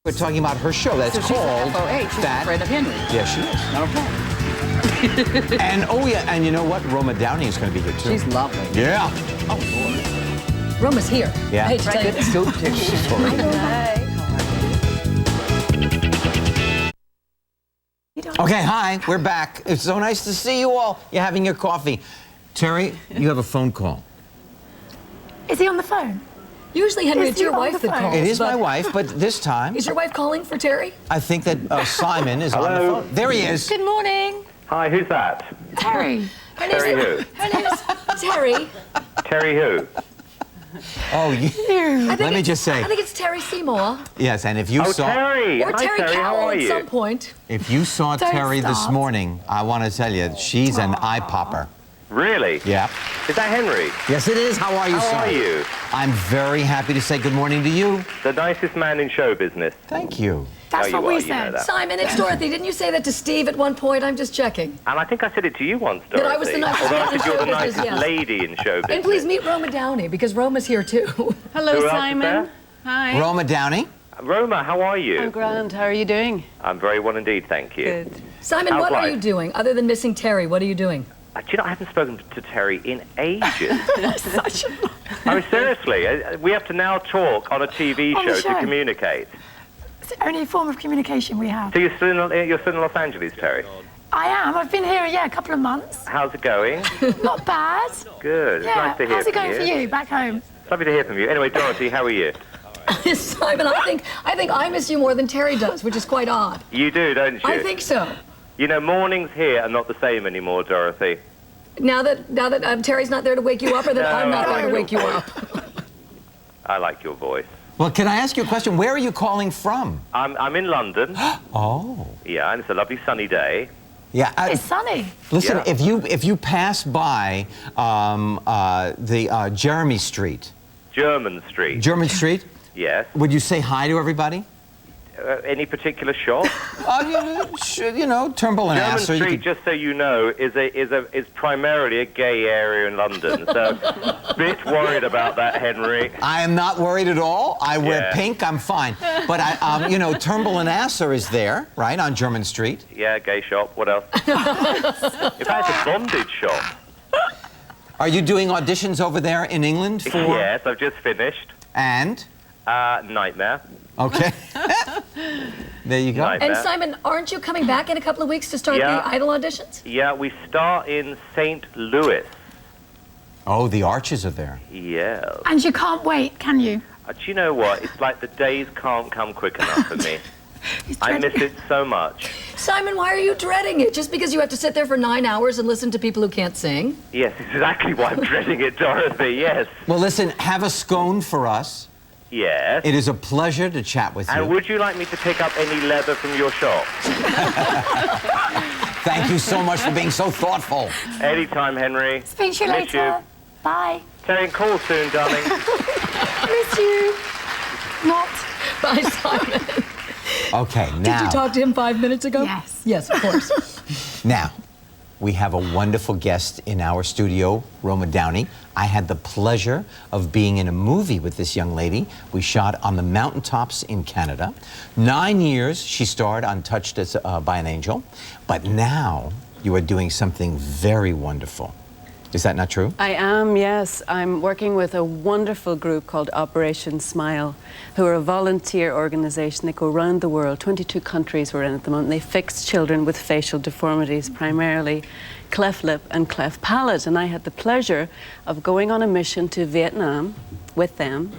We're talking about her show. That's so called she's afraid of Henry. Yeah, she is. Okay. And oh yeah, and you know what? Roma Downey is going to be here too. She's lovely. Yeah. Oh Lord. Roma's here. Yeah. I hate to tell you this. Go take the story. Okay, hi, we're back. It's so nice to see you all. You're having your coffee. Terry, you have a phone call. Is he on the phone? Usually, Henry, it's your wife that calls. It is my wife, but this time... Is your wife calling for Terry? I think that Simon is on the phone. There he is. Good morning. Hi, who's that? Terry. Terry who? Her name is Terry. Terry who? Oh, let me just say. I think it's Terry Seymour. Yes, and if you saw... Terry! Or Hi, Terry Terry, how Cowell are at you? some point. If you saw Don't Terry this start. morning, I want to tell you, she's an eye popper. Really? Yeah. Is that Henry? Yes, it is. How are you, sir? How are you? I'm very happy to say good morning to you. The nicest man in show business. Thank you. That's Oh, what you we are, you know said. that. Simon, it's Dorothy. Didn't you say that to Steve at one point? I'm just checking. And I think I said it to you once, Dorothy. That I was the nicest Although man I in said you're the show business, nicest yes. lady in show business. And please meet Roma Downey, because Roma's here too. Hello, Who else is Simon. there? Hi. Roma Downey. Roma, how are you? I'm grand. How are you doing? I'm very well indeed, thank you. Good. Simon, How's what are life? you doing? Other than missing Terry, what are you doing? Do you know, I haven't spoken to Terry in ages. I mean, seriously, we have to now talk on a TV On the show to show. communicate. It's the only form of communication we have. So you're still in Los Angeles, Terry? I am. I've been here, a couple of months. How's it going? Not bad. Good. It's Yeah. nice to hear How's it from going for you back home? Lovely to hear from you. Anyway, Dorothy, how are you? Simon, I think I miss you more than Terry does, which is quite odd. You do, don't you? I think so. You know, mornings here are not the same anymore, Dorothy. Now that Terry's not there to wake you up, or that No, I'm not I there to like wake you your up. I like your voice. Well, can I ask you a question? Where are you calling from? I'm in London. Oh. Yeah, and it's a lovely sunny day. Yeah. It's sunny. Listen, Yeah. if you pass by the Jeremy Street, German Street. German Street, Yes. would you say hi to everybody? Any particular shop? You know, Turnbull and German Asser. Street, just so you know, is primarily a gay area in London. So, bit worried about that, Henry. I am not worried at all. I wear Yeah. pink. I'm fine. But you know, Turnbull and Asser is there, right, on German Street. Yeah, gay shop. What else? In fact, it's a bondage shop. Are you doing auditions over there in England for? Yes, I've just finished. And Nightmare. okay, there you go. Night. And Simon, aren't you coming back in a couple of weeks to start Yeah. the Idol auditions? Yeah, we start in St. Louis. Oh, the Arches are there. Yeah. And you can't wait, can you? Do you know what? It's like the days can't come quick enough for me. I miss it so much. Simon, why are you dreading it? Just because you have to sit there for 9 hours and listen to people who can't sing? Yes, exactly why I'm dreading it, Dorothy. Yes. Well, listen, have a scone for us. Yes. It is a pleasure to chat with you. And would you like me to pick up any leather from your shop? Thank you so much for being so thoughtful. Anytime, Henry. Speak to you Miss later. you. Bye. Terry, call soon, darling. Miss you. Not. Bye, Simon. Okay, Did now. you talk to him 5 minutes ago? Yes. Yes, of course. Now, we have a wonderful guest in our studio, Roma Downey. I had the pleasure of being in a movie with this young lady. We shot on the mountaintops in Canada. 9 years she starred on Touched as, by an Angel, but now you are doing something very wonderful. Is that not true? I am, yes. I'm working with a wonderful group called Operation Smile, who are a volunteer organization that go around the world. 22 countries we're in at the moment. They fix children with facial deformities, primarily cleft lip and cleft palate. And I had the pleasure of going on a mission to Vietnam with them.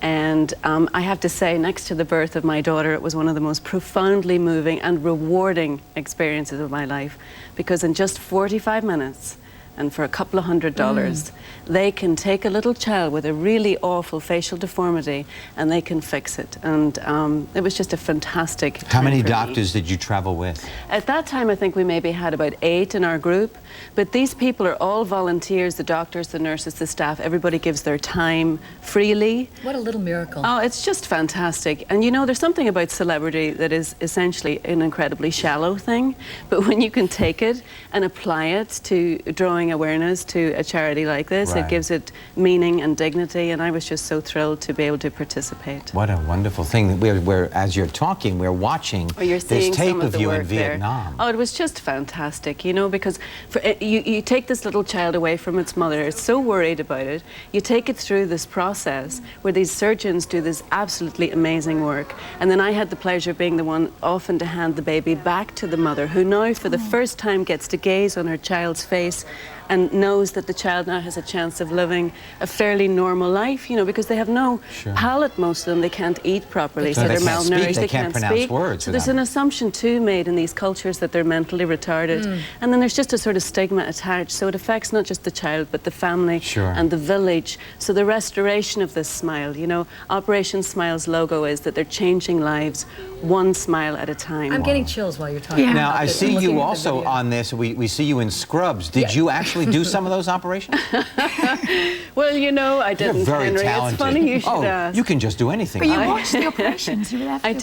And I have to say, next to the birth of my daughter, it was one of the most profoundly moving and rewarding experiences of my life, because in just 45 minutes, and for a couple of $100, they can take a little child with a really awful facial deformity and they can fix it. And it was just a fantastic How time many for me. doctors did you travel with? At that time, I think we maybe had about 8 in our group. But these people are all volunteers, the doctors, the nurses, the staff. Everybody gives their time freely. What a little miracle. Oh, it's just fantastic. And you know, there's something about celebrity that is essentially an incredibly shallow thing. But when you can take it and apply it to drawing bringing awareness to a charity like this. Right. It gives it meaning and dignity, and I was just so thrilled to be able to participate. What a wonderful thing. We're as you're talking, we're watching Oh, you're this seeing tape some of the you in work there. Vietnam. Oh, it was just fantastic, you know, because you take this little child away from its mother. It's so worried about it. You take it through this process where these surgeons do this absolutely amazing work. And then I had the pleasure of being the one often to hand the baby back to the mother, who now for the first time gets to gaze on her child's face and knows that the child now has a chance of living a fairly normal life, you know, because they have no palate, most of them. They can't eat properly, so They they're can't speak, malnourished, they can't pronounce speak. words So there's without an assumption too made in these cultures that they're mentally retarded. And then there's just a sort of stigma attached, so it affects not just the child but the family and the village. So the restoration of this smile, you know, Operation Smile's logo is that they're changing lives one smile at a time. I'm getting chills while you're talking. Yeah. Now, about I this. see I'm looking you at the also video. on this. We see you in scrubs. Did you actually do some of those operations? Well, you know, I You're didn't, very Henry. talented. It's funny you should ask. You can just do anything. But you huh? watched the operations. You were there for I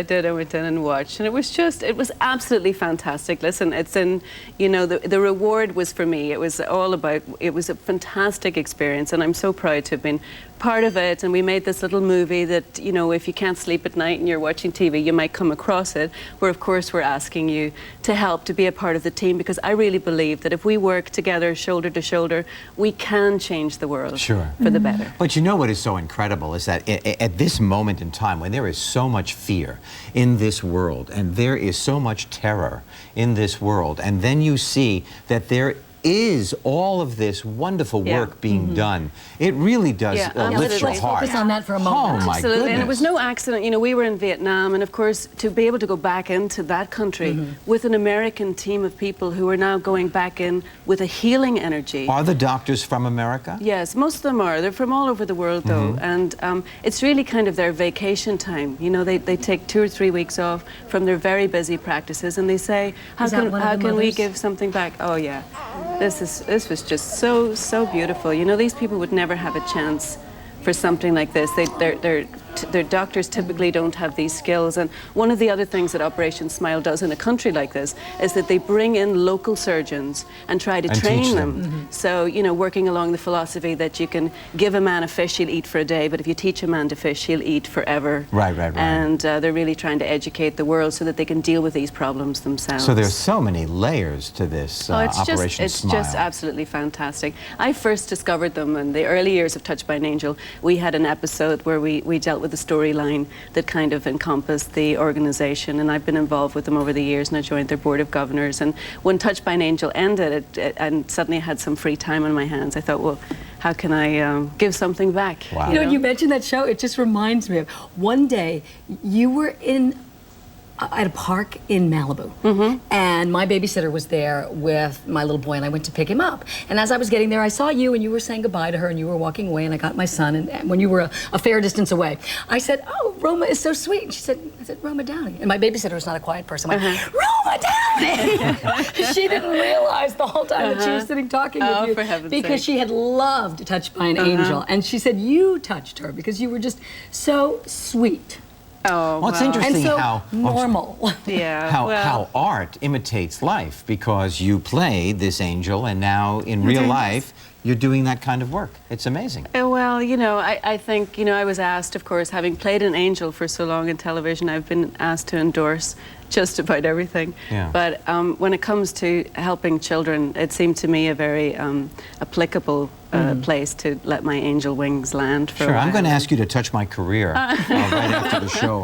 did. I went in and watched, and it was absolutely fantastic. Listen, it's in, you know, the reward was for me. It was all about, it was a fantastic experience, and I'm so proud to have been part of it. And we made this little movie that, you know, if you can't sleep at night and you're watching TV, you might come across it, where of course we're asking you to help, to be a part of the team, because I really believe that if we work together, shoulder to shoulder, we can change the world for the better. But you know what is so incredible is that at this moment in time, when there is so much fear in this world, and there is so much terror in this world, and then you see that there is all of this wonderful work being done. It really does lift your Let's heart. focus on that for a moment. Oh my Absolutely, goodness. and it was no accident. You know, we were in Vietnam, and of course, to be able to go back into that country with an American team of people who are now going back in with a healing energy. Are the doctors from America? Yes, most of them are. They're from all over the world, though, and it's really kind of their vacation time. You know, they take 2 or 3 weeks off from their very busy practices, and they say, how Is that one of how the can we mothers? give something back? Oh yeah, this was just so beautiful. You know, these people would never have a chance for something like this. Their doctors typically don't have these skills, and one of the other things that Operation Smile does in a country like this is that they bring in local surgeons and try to And train teach them. them. So, you know, working along the philosophy that you can give a man a fish, he'll eat for a day, but if you teach a man to fish, he'll eat forever. Right. And they're really trying to educate the world so that they can deal with these problems themselves. So there's so many layers to this Operation Smile. It's just absolutely fantastic. I first discovered them in the early years of Touched by an Angel. We had an episode where we dealt with a storyline that kind of encompassed the organization, and I've been involved with them over the years, and I joined their board of governors. And when Touched by an Angel ended, and suddenly I had some free time on my hands, I thought, well, how can I give something back? Wow. You know, when you mentioned that show, it just reminds me of one day you were at a park in Malibu, and my babysitter was there with my little boy, and I went to pick him up. And as I was getting there, I saw you, and you were saying goodbye to her, and you were walking away, and I got my son, and when you were a fair distance away, I said, "Oh, Roma is so sweet." And she said, "I said Roma Downey," and my babysitter was not a quiet person. I went, "Roma Downey!" She didn't realize the whole time that she was sitting talking with you, for heaven's because sake. she had loved Touched by an Angel, and she said you touched her because you were just so sweet. Oh, Well, it's wow. interesting And so how normal. Yeah. how art imitates life, because you play this angel, and now in real life you're doing that kind of work. It's amazing. Well, you know, I think, you know, I was asked, of course, having played an angel for so long in television, I've been asked to endorse just about everything. Yeah. But when it comes to helping children, it seemed to me a very applicable place to let my angel wings land for a Sure, I'm while. going to ask you to touch my career right after the show.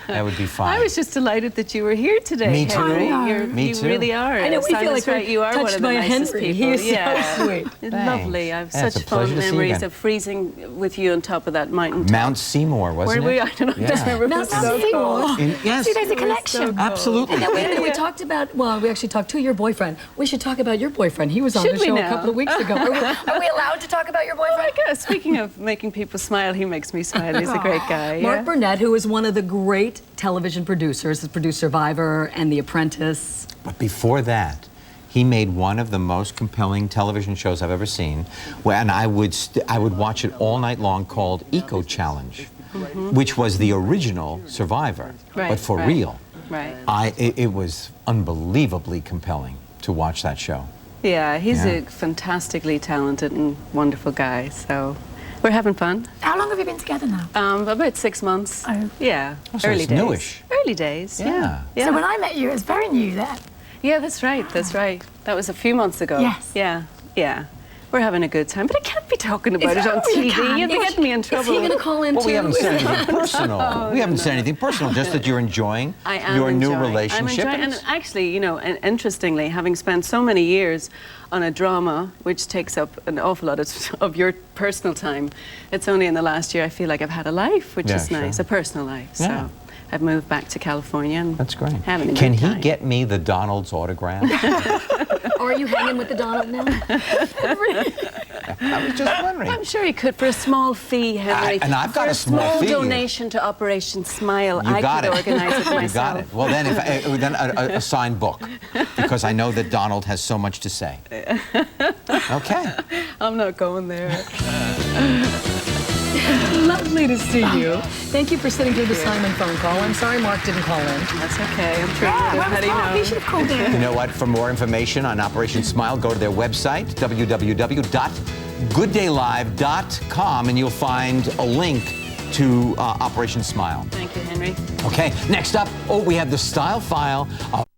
That would be fine. I was just delighted that you were here today, Me too. Henry. Me You too. really are. I know, we feel Simon's like right. we're You are one touched of the by nicest Henry. people. He is so sweet. It's Thanks. lovely. I have Yeah, it's such a pleasure fond to see you memories again. of freezing with you on top of that mountain. Mount Seymour, wasn't Where it? we? I don't know. Yeah. I don't remember. Mount It was so Seymour. cool. Yes, See, there's a connection. absolutely. Now, wait a minute, we talked about, well, we actually talked to your boyfriend. We should talk about your boyfriend. He was on Should the we show a now? couple of weeks ago. Are we allowed to talk about your boyfriend? Speaking of making people smile, he makes me smile. He's a great guy. Mark yeah. Burnett, who is one of the great television producers, has produced Survivor and The Apprentice. But before that, he made one of the most compelling television shows I've ever seen, and I would watch it all night long, called Eco Challenge, which was the original Survivor, but for real. Right. It was unbelievably compelling to watch that show. Yeah, he's Yeah. a fantastically talented and wonderful guy. So we're having fun. How long have you been together now? About 6 months. Oh. Yeah, Oh, so early it's days. newish. Early days. Yeah. Yeah. So when I met you, it was very new then. Yeah, that's right. That's right. That was a few months ago. Yes. Yeah. Yeah. We're having a good time, but I can't be talking about it on Oh, you TV. can't. You'd be getting me in Is trouble. he going to call in Well, too? we haven't said anything personal. We haven't said anything personal, just that you're enjoying I am your new enjoying. relationship. I'm enjoying, and actually, you know, and interestingly, having spent so many years on a drama, which takes up an awful lot of your personal time, it's only in the last year I feel like I've had a life, which Yeah, is nice, sure. a personal life. Yeah. So I've moved back to California and That's great. having a Can good he time. get me the Donald's autograph? Or are you hanging with the Donald now? I was just wondering. I'm sure he could for a small fee, Henry. And I've got for a small fee. donation to Operation Smile. You I got could it. organize it myself. You got it. Well, then, then a signed book, because I know that Donald has so much to say. Okay. I'm not going there. Lovely to see you. Thank you for sitting through the Simon phone call. I'm sorry Mark didn't call in. That's okay. I'm sure Yeah, you where was already Mark? know. He should have called in. You know what? For more information on Operation Smile, go to their website, www.gooddaylive.com, and you'll find a link to Operation Smile. Thank you, Henry. Okay, next up, we have the style file.